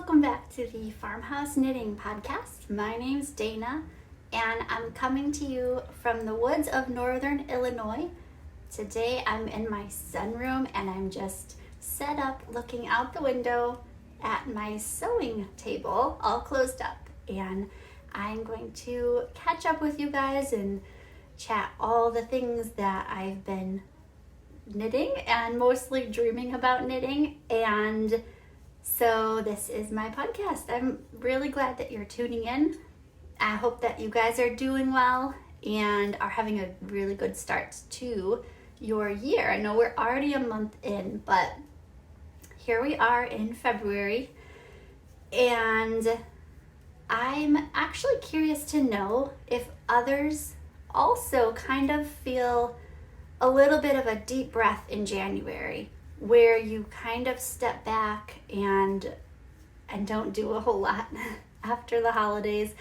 welcome back to the Farmhouse Knitting Podcast. My name's Dayna, and I'm coming to you from the woods of northern Illinois. Today I'm in my sunroom and I'm just set up looking out the window at my sewing table, all closed up. And I'm going to catch up with you guys and chat all the things that I've been knitting and mostly dreaming about knitting. And so this is my podcast. I'm really glad that you're tuning in. I hope that you guys are doing well and are having a really good start to your year. I know we're already a month in, but here we are in February, and I'm actually curious to know if others also kind of feel a little bit of a deep breath in January, where you kind of step back and don't do a whole lot after the holidays.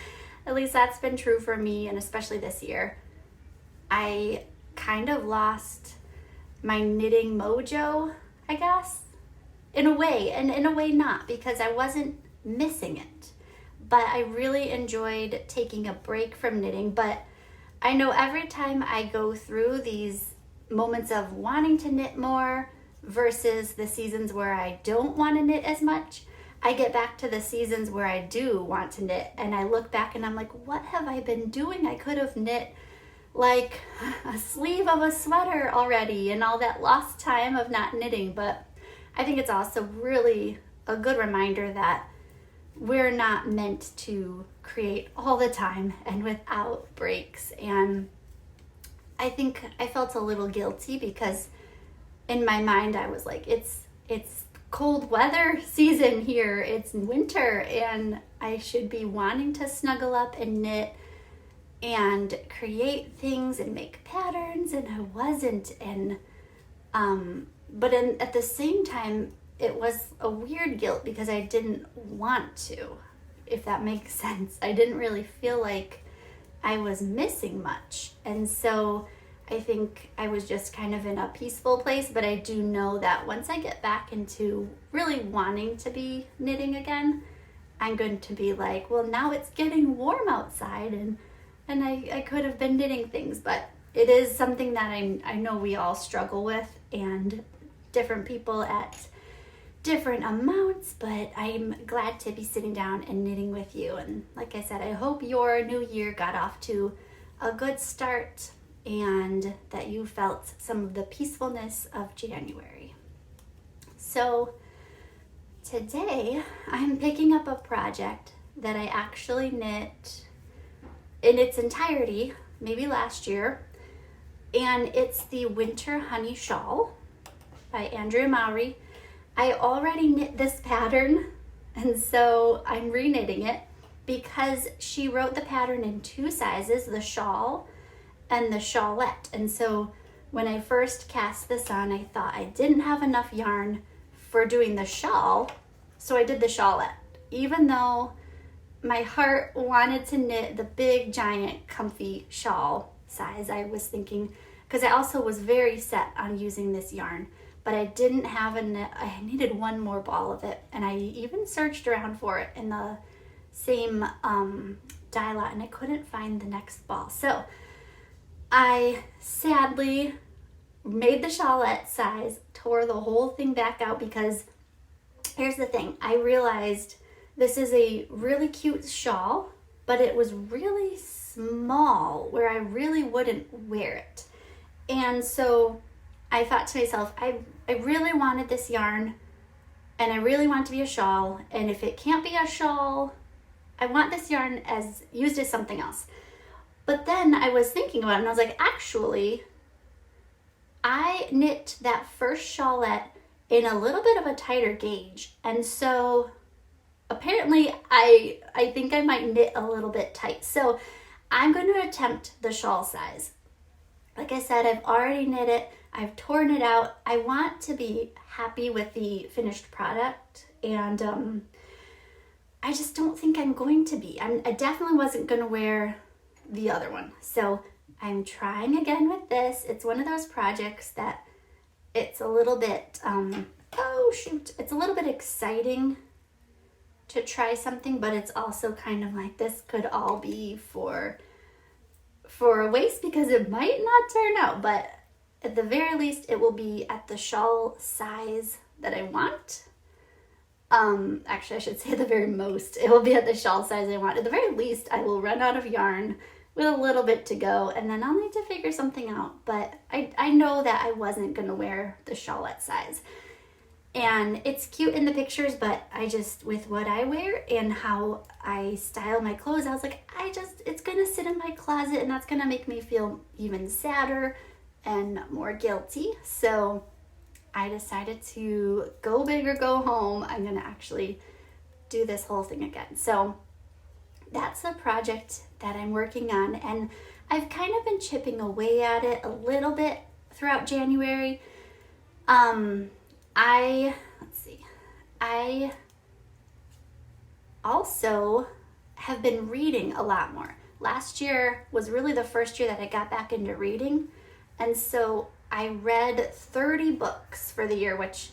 At least that's been true for me, and especially this year. I kind of lost my knitting mojo, I guess, in a way, and in a way not, because I wasn't missing it. But I really enjoyed taking a break from knitting. But I know every time I go through these moments of wanting to knit more versus the seasons where I don't want to knit as much, I get back to the seasons where I do want to knit, and I look back and I'm like, what have I been doing? I could have knit like a sleeve of a sweater already and all that lost time of not knitting. But I think it's also really a good reminder that we're not meant to create all the time and without breaks. And I think I felt a little guilty because in my mind I was like, it's cold weather season here, it's winter, and I should be wanting to snuggle up and knit and create things and make patterns, and I wasn't. And but at the same time it was a weird guilt because I didn't want to, if that makes sense. I didn't really feel like I was missing much, and so I think I was just kind of in a peaceful place. But I do know that once I get back into really wanting to be knitting again, I'm going to be like, well, now it's getting warm outside, and I could have been knitting things. But it is something that I know we all struggle with, and different people at different amounts, but I'm glad to be sitting down and knitting with you. And like I said, I hope your new year got off to a good start and that you felt some of the peacefulness of January. So today I'm picking up a project that I actually knit in its entirety, maybe last year, and it's the Winter Honey Shawl by Andrea Mowry. I already knit this pattern, and so I'm reknitting it because she wrote the pattern in two sizes, the shawl and the shawlette. And so when I first cast this on, I thought I didn't have enough yarn for doing the shawl, so I did the shawlette. Even though my heart wanted to knit the big, giant, comfy shawl size, I was thinking, because I also was very set on using this yarn, but I didn't have I needed one more ball of it, and I even searched around for it in the same dye lot, and I couldn't find the next ball. So I sadly made the shawlette size, tore the whole thing back out, because here's the thing. I realized this is a really cute shawl, but it was really small where I really wouldn't wear it. And so I thought to myself, I really wanted this yarn, and I really want it to be a shawl, and if it can't be a shawl, I want this yarn used as something else. But then I was thinking about it, and I was like, actually, I knit that first shawlette in a little bit of a tighter gauge. And so apparently I think I might knit a little bit tight. So I'm going to attempt the shawl size. Like I said, I've already knit it. I've torn it out. I want to be happy with the finished product, and I just don't think I'm going to be. I definitely wasn't going to wear the other one. So I'm trying again with this. It's one of those projects that it's a little bit, it's a little bit exciting to try something, but it's also kind of like this could all be for a waste because it might not turn out, but at the very least it will be at the shawl size that I want. Actually I should say at the very most it will be at the shawl size I want. At the very least I will run out of yarn with a little bit to go, and then I'll need to figure something out, but I know that I wasn't going to wear the shawlette size. And it's cute in the pictures, but I just, with what I wear and how I style my clothes, I was like, it's gonna sit in my closet and that's gonna make me feel even sadder and more guilty. So I decided to go big or go home. I'm gonna actually do this whole thing again. So that's a project that I'm working on, and I've kind of been chipping away at it a little bit throughout January. I also have been reading a lot more. Last year was really the first year that I got back into reading, and so I read 30 books for the year, which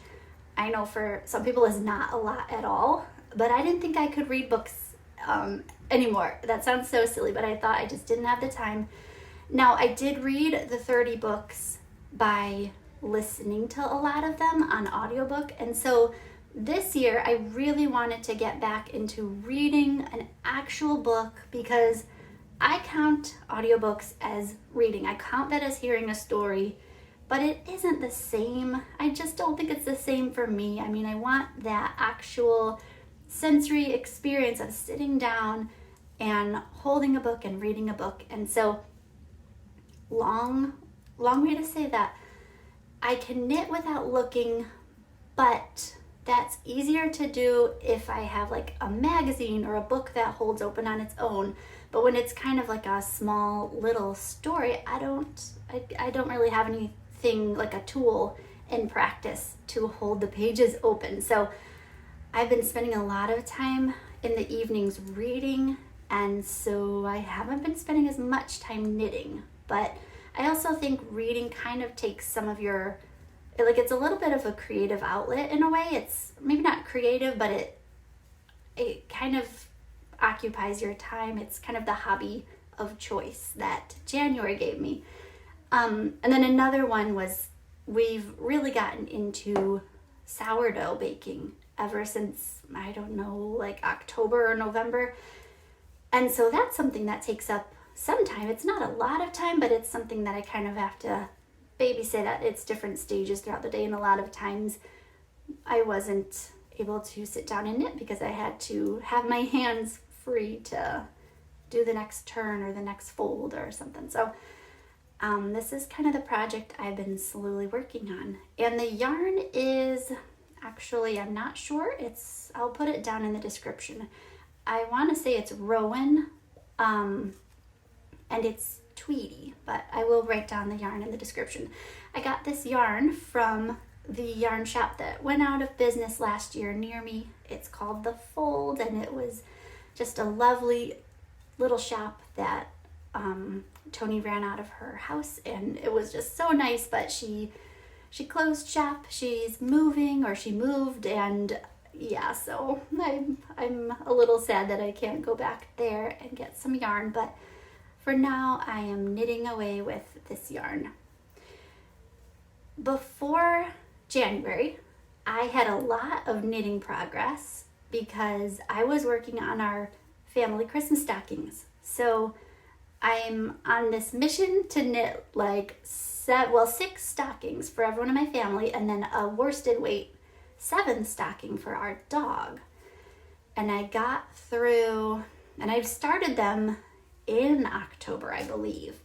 I know for some people is not a lot at all, but I didn't think I could read books anymore. That sounds so silly, but I thought I just didn't have the time. Now, I did read the 30 books by listening to a lot of them on audiobook, and so this year I really wanted to get back into reading an actual book, because I count audiobooks as reading. I count that as hearing a story, but it isn't the same. I just don't think it's the same for me. I mean, I want that actual sensory experience of sitting down and holding a book and reading a book. And so long way to say that I can knit without looking, but that's easier to do if I have like a magazine or a book that holds open on its own. But when it's kind of like a small little story, I don't really have anything like a tool in practice to hold the pages open. So I've been spending a lot of time in the evenings reading, and so I haven't been spending as much time knitting. But I also think reading kind of takes some of your, like, it's a little bit of a creative outlet in a way. It's maybe not creative, but it kind of occupies your time. It's kind of the hobby of choice that January gave me. And then another one was, we've really gotten into sourdough baking ever since, I don't know, like October or November. And so that's something that takes up some time. It's not a lot of time, but it's something that I kind of have to babysit at its different stages throughout the day. And a lot of times I wasn't able to sit down and knit because I had to have my hands free to do the next turn or the next fold or something. So this is kind of the project I've been slowly working on. And the yarn is actually, I'm not sure. I'll put it down in the description. I want to say it's Rowan, and it's Tweedy, but I will write down the yarn in the description. I got this yarn from the yarn shop that went out of business last year near me. It's called The Fold, and it was just a lovely little shop that Tony ran out of her house, and it was just so nice, but she closed shop. She's moving, or she moved, and yeah, so I'm a little sad that I can't go back there and get some yarn, but for now I am knitting away with this yarn. Before January, I had a lot of knitting progress because I was working on our family Christmas stockings. So I'm on this mission to knit like 6 stockings for everyone in my family, and then a worsted weight 7th stocking for our dog. And I got through, and I've started them in October, I believe.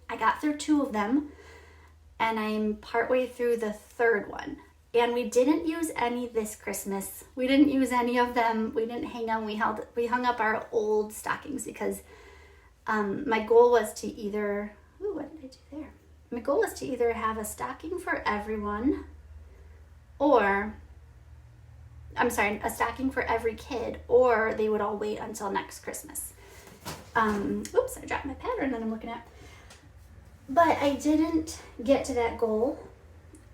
I got through 2 of them, and I'm partway through the 3rd one. And we didn't use any this Christmas. We didn't use any of them. We didn't hang them. We hung up our old stockings because my goal was to either, what did I do there? My goal was to either have a stocking for everyone, or, a stocking for every kid, or they would all wait until next Christmas. Oops, I dropped my pattern that I'm looking at. But I didn't get to that goal,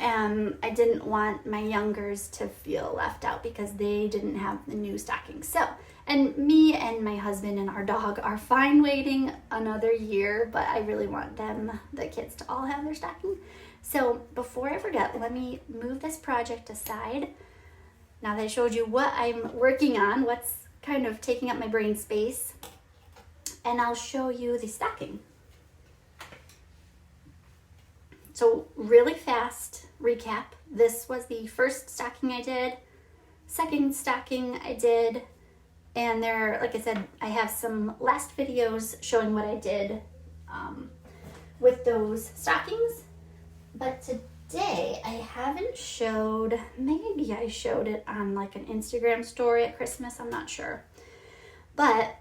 I didn't want my youngers to feel left out because they didn't have the new stockings. So, and me and my husband and our dog are fine waiting another year, but I really want the kids, to all have their stocking. So before I forget, let me move this project aside. Now that I showed you what I'm working on, what's kind of taking up my brain space, and I'll show you the stocking. So really fast recap. This was the first stocking I did, second stocking I did, and there, like I said, I have some last videos showing what I did with those stockings. But today I haven't showed, maybe I showed it on like an Instagram story at Christmas, I'm not sure. But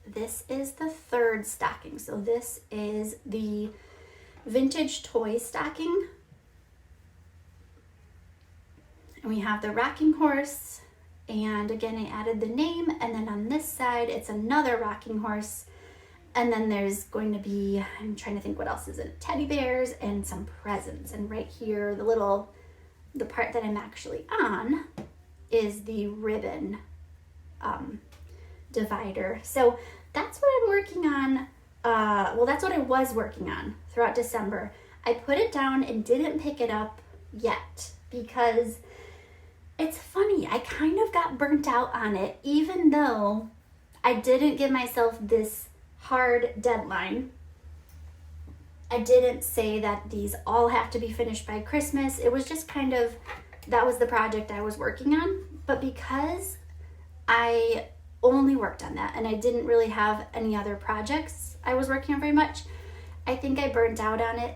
this is the third stocking. So this is the vintage toy stocking. And we have the rocking horse. And again, I added the name. And then on this side, it's another rocking horse. And then there's going to be, I'm trying to think what else is it, teddy bears and some presents. And right here, the part that I'm actually on is the ribbon divider. So that's what I'm working on. Well, that's what I was working on throughout December. I put it down and didn't pick it up yet because it's funny. I kind of got burnt out on it, even though I didn't give myself this hard deadline. I didn't say that these all have to be finished by Christmas. It was just kind of, that was the project I was working on. But because I only worked on that and I didn't really have any other projects I was working on very much, I think I burnt out on it.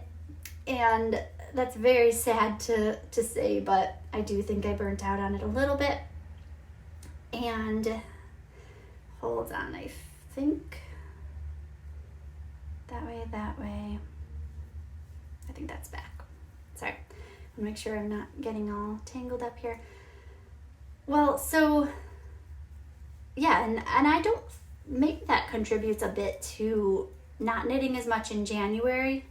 And that's very sad to say, but I do think I burnt out on it a little bit. And hold on, I think that way. I think that's back. Sorry, I'll make sure I'm not getting all tangled up here. Well, so yeah, and I don't, maybe that contributes a bit to not knitting as much in January,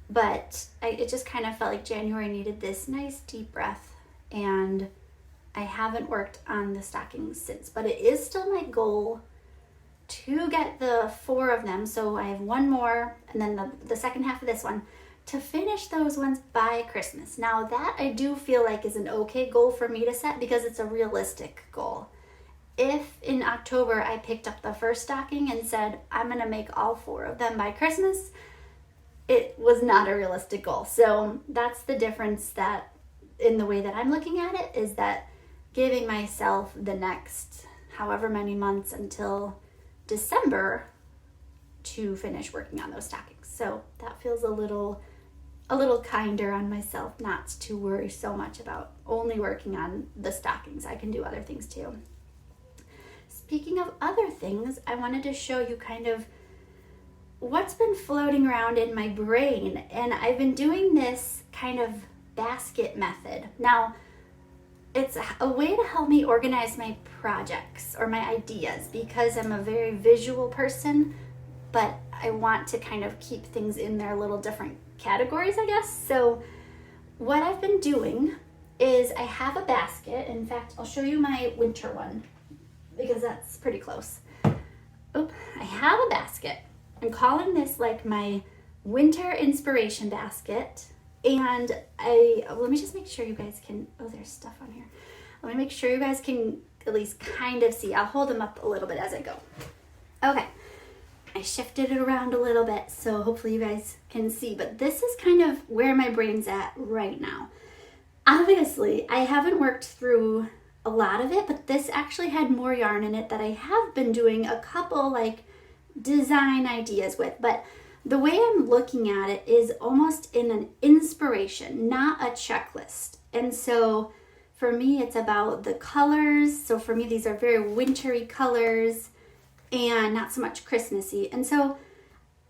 but it just kind of felt like January needed this nice deep breath, and I haven't worked on the stockings since, but it is still my goal to get the 4 of them. So I have one more, and then the second half of this one, to finish those ones by Christmas. Now that I do feel like is an okay goal for me to set because it's a realistic goal. If in October I picked up the first stocking and said, I'm gonna make all 4 of them by Christmas, it was not a realistic goal. So that's the difference that in the way that I'm looking at it, is that giving myself the next however many months until December to finish working on those stockings. So that feels a little kinder on myself, not to worry so much about only working on the stockings. I can do other things too. Speaking of other things, I wanted to show you kind of what's been floating around in my brain. And I've been doing this kind of basket method. Now, it's a way to help me organize my projects or my ideas because I'm a very visual person, but I want to kind of keep things in their little different categories, I guess. So what I've been doing is I have a basket. In fact, I'll show you my winter one because that's pretty close. Oh, I have a basket. I'm calling this like my winter inspiration basket. And let me just make sure you guys can, oh, there's stuff on here. Let me make sure you guys can at least kind of see. I'll hold them up a little bit as I go. Okay, I shifted it around a little bit, so hopefully you guys can see, but this is kind of where my brain's at right now. Obviously, I haven't worked through a lot of it, but this actually had more yarn in it that I have been doing a couple like design ideas with, but the way I'm looking at it is almost in an inspiration, not a checklist. And so for me, it's about the colors. So for me, these are very wintry colors and not so much Christmassy. And so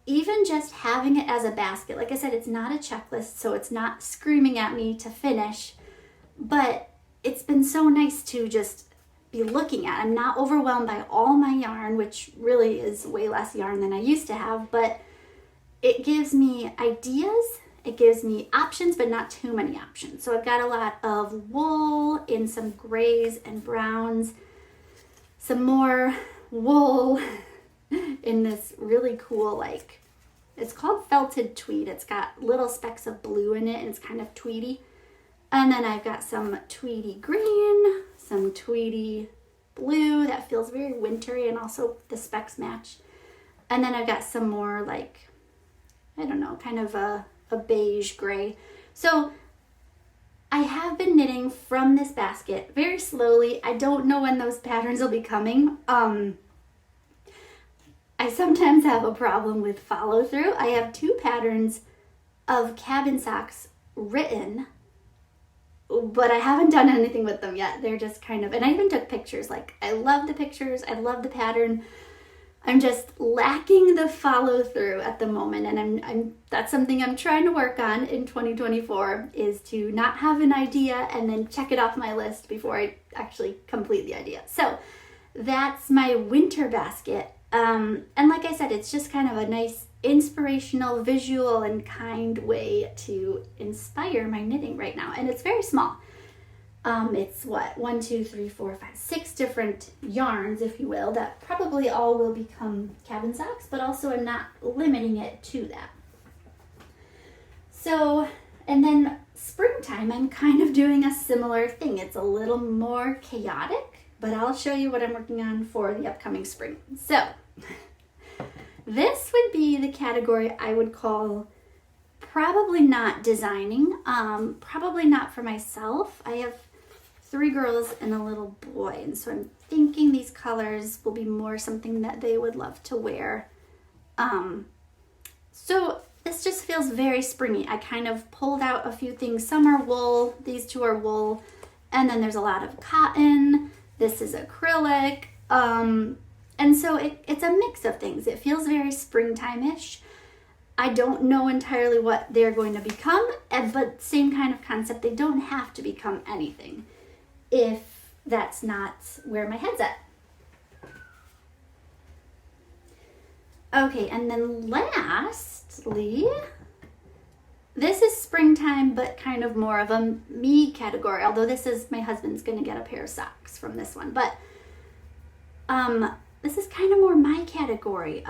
even just having it as a basket, like I said, it's not a checklist, so it's not screaming at me to finish, but it's been so nice to just be looking at. I'm not overwhelmed by all my yarn, which really is way less yarn than I used to have, but it gives me ideas, it gives me options, but not too many options. So I've got a lot of wool in some grays and browns, some more wool in this really cool, like, it's called felted tweed. It's got little specks of blue in it and it's kind of tweedy. And then I've got some tweedy green, some tweedy blue that feels very wintry, and also the specks match. And then I've got some more, like, I don't know, kind of a beige gray. So I have been knitting from this basket very slowly. I don't know when those patterns will be coming. I sometimes have a problem with follow through. I have 2 patterns of cabin socks written, but I haven't done anything with them yet. They're just kind of, and I even took pictures. Like, I love the pictures, I love the pattern. I'm just lacking the follow through at the moment, and I'm that's something I'm trying to work on in 2024, is to not have an idea and then check it off my list before I actually complete the idea. So that's my winter basket. And like I said, it's just kind of a nice inspirational, visual, and kind way to inspire my knitting right now. And it's very small. It's what, 1, 2, 3, 4, 5, 6 different yarns, if you will, that probably all will become cabin socks, but also I'm not limiting it to that. So, and then springtime, I'm kind of doing a similar thing. It's a little more chaotic, but I'll show you what I'm working on for the upcoming spring. So this would be the category I would call probably not designing, probably not for myself. I have 3 girls and a little boy, and so I'm thinking these colors will be more something that they would love to wear. So this just feels very springy. I kind of pulled out a few things. Some are wool, these 2 are wool, and then there's a lot of cotton. This is acrylic, and so it's a mix of things. It feels very springtime-ish. I don't know entirely what they're going to become, but same kind of concept. They don't have to become anything if that's not where my head's at. Okay, and then lastly, this is springtime, but kind of more of a me category, although this is, my husband's gonna get a pair of socks from this one, but this is kind of more my category.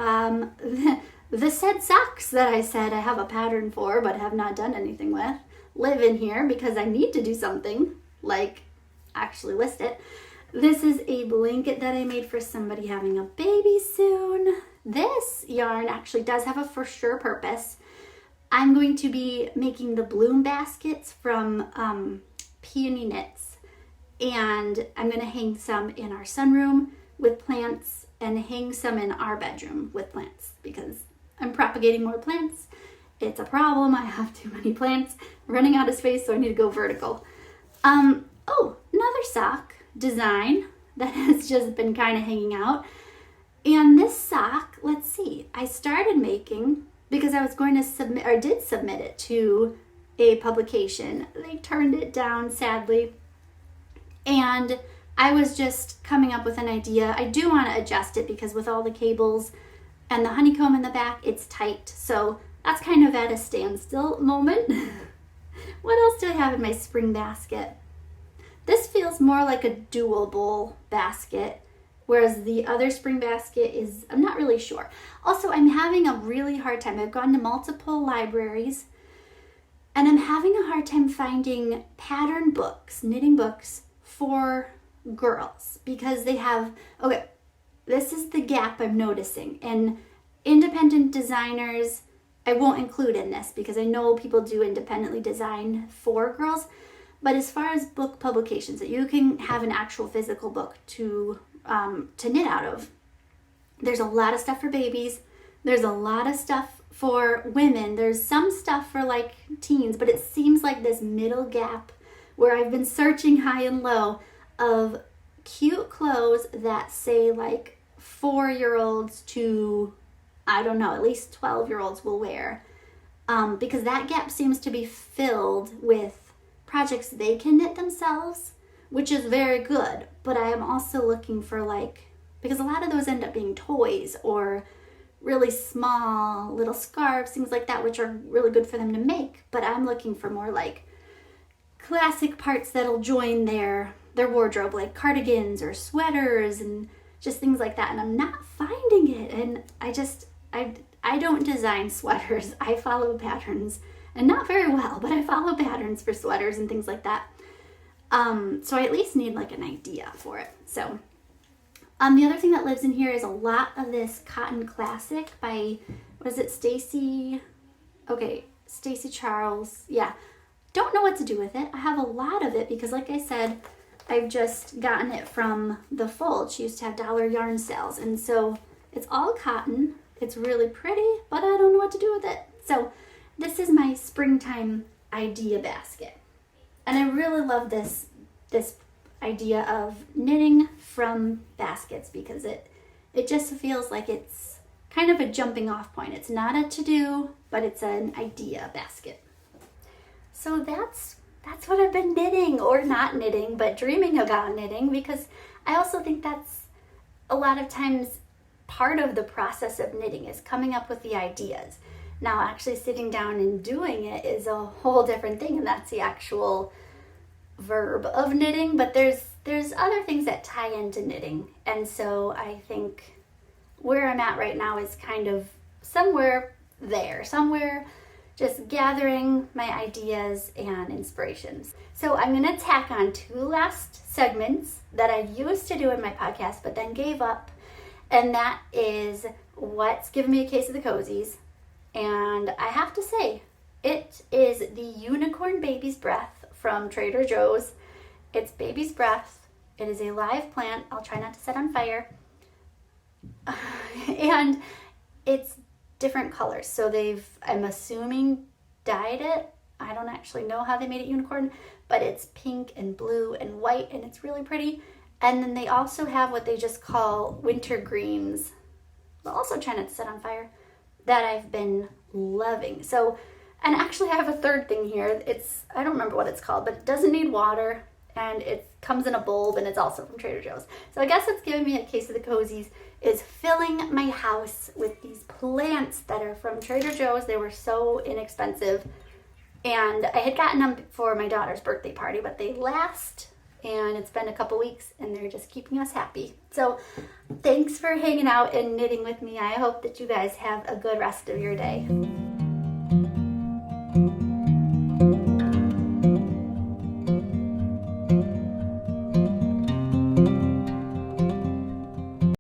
The said socks that I said I have a pattern for but have not done anything with live in here because I need to do something, like actually list it. This is a blanket that I made for somebody having a baby soon. This yarn actually does have a for sure purpose. I'm going to be making the bloom baskets from Peony Knits, and I'm going to hang some in our sunroom with plants and hang some in our bedroom with plants because I'm propagating more plants. It's a problem. I have too many plants, running out of space, so I need to go vertical. Oh, another sock design that has just been kind of hanging out. And this sock, let's see, I started making because I was going to submit, or did submit it to a publication. They turned it down, sadly. And I was just coming up with an idea. I do want to adjust it because with all the cables and the honeycomb in the back, it's tight. So that's kind of at a standstill moment. What else do I have in my spring basket? This feels more like a doable basket, whereas the other spring basket is, I'm not really sure. Also, I'm having a really hard time. I've gone to multiple libraries, and I'm having a hard time finding pattern books, knitting books for girls, because they have, okay, this is the gap I'm noticing. And independent designers, I won't include in this because I know people do independently design for girls. But as far as book publications, that you can have an actual physical book to knit out of, there's a lot of stuff for babies. There's a lot of stuff for women. There's some stuff for like teens, but it seems like this middle gap where I've been searching high and low of cute clothes that say like 4-year-olds to, I don't know, at least 12-year-olds will wear. Because that gap seems to be filled with projects they can knit themselves, which is very good, but I am also looking for like, because a lot of those end up being toys or really small little scarves, things like that, which are really good for them to make. But I'm looking for more like classic parts that'll join their wardrobe, like cardigans or sweaters and just things like that. And I'm not finding it. And I don't design sweaters. I follow patterns, and not very well, but I follow patterns for sweaters and things like that. So I at least need like an idea for it. So the other thing that lives in here is a lot of this cotton classic by, what is it, Stacy Charles. Yeah, don't know what to do with it. I have a lot of it because, like I said, I've just gotten it from the Fold. She used to have dollar yarn sales, and so it's all cotton. It's really pretty, but I don't know what to do with it. So this is my springtime idea basket. And I really love this idea of knitting from baskets because it just feels like it's kind of a jumping off point. It's not a to-do, but it's an idea basket. So that's what I've been knitting, or not knitting, but dreaming about knitting, because I also think that's a lot of times part of the process of knitting is coming up with the ideas. Now, actually sitting down and doing it is a whole different thing, and that's the actual verb of knitting, but there's other things that tie into knitting. And so I think where I'm at right now is kind of somewhere just gathering my ideas and inspirations. So I'm going to tack on 2 last segments that I used to do in my podcast but then gave up, and that is what's giving me a case of the cozies. And I have to say, it is the Unicorn Baby's Breath from Trader Joe's. It's Baby's Breath. It is a live plant. I'll try not to set on fire. And it's different colors. So I'm assuming, dyed it. I don't actually know how they made it unicorn, but it's pink and blue and white, and it's really pretty. And then they also have what they just call winter greens. I'll also try not to set on fire, that I've been loving. So, and actually I have a third thing here. I don't remember what it's called, but it doesn't need water, and it comes in a bulb, and it's also from Trader Joe's. So I guess what's giving me a case of the cozies is filling my house with these plants that are from Trader Joe's. They were so inexpensive, and I had gotten them for my daughter's birthday party, but they last, and it's been a couple weeks, and they're just keeping us happy. So thanks for hanging out and knitting with me. I hope that you guys have a good rest of your day.